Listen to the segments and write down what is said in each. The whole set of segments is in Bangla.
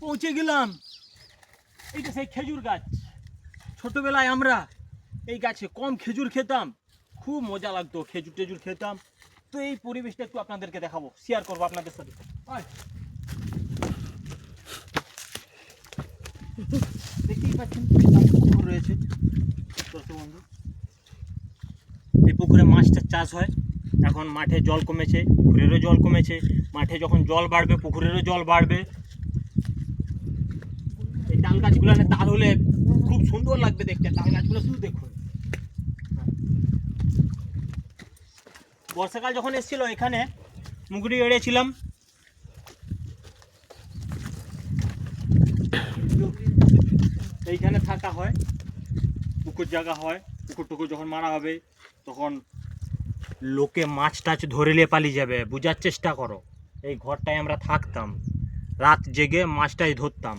পৌঁছে গেলাম। এইটা সেই খেজুর গাছ। ছোটবেলায় আমরা এই গাছে কম খেজুর খেতাম, খুব মজা লাগতো, খেজুর টেজুর খেতাম। তো এই পরিবেশটা একটু আপনাদেরকে দেখাবো, শেয়ার করবো আপনাদের সাথে। দেখতেই পাচ্ছেন পুকুর রয়েছে দর্শক বন্ধু। এই পুকুরে মাছটা চাষ হয়। এখন মাঠে জল কমেছে, পুকুরেরও জল কমেছে। মাঠে যখন জল বাড়বে পুকুরেরও জল বাড়বে। এই তাল গাছগুলো তাল হলে খুব সুন্দর লাগবে দেখতে। তাল গাছগুলো শুধু দেখুন। বর্ষাকাল যখন এসেছিল এখানে মুগুরি এড়েছিলাম। এইখানে থাকা হয়, পুকুর জায়গা হয়। পুকুর টুকুর যখন মারা হবে তখন লোকে মাছ টাছ ধরে নিয়ে পালিয়ে যাবে। বোঝার চেষ্টা করো, এই ঘরটায় আমরা থাকতাম, রাত জেগে মাছটাই ধরতাম।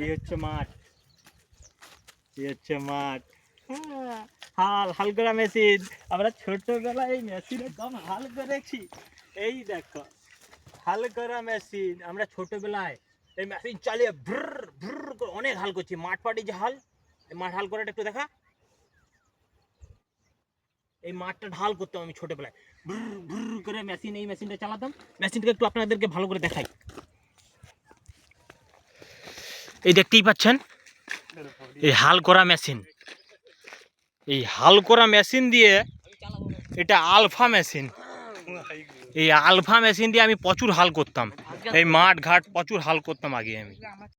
এই হচ্ছে মাঠ, এই হচ্ছে মাঠ। হাল করা মেশিন। আমরা ছোটবেলায় এই মেশিনে কম হাল করেছি। এই দেখো হাল করা মেশিন। আমরা ছোটবেলায় এই মেশিন চালিয়ে ভ্রর ভ্রর করে অনেক হাল করছি। মাঠ পাটি যে হাল, এই মাঠ হাল করাটা একটু দেখা। এই মাঠটা ঢাল করতাম আমি ছোটবেলায়, ভ্রর ভ্রর করে মেশিন, এই মেশিনটা চালাতাম। মেশিনটাকে একটু আপনাদেরকে ভালো করে দেখাই। এই দেখতেই পাচ্ছেন এই হাল করা মেশিন। এই হাল করা মেশিন দিয়ে, এটা আলফা মেশিন। এই আলফা মেশিন দিয়ে আমি প্রচুর হাল করতাম। এই মাঠ ঘাট প্রচুর হাল করতাম আগে আমি।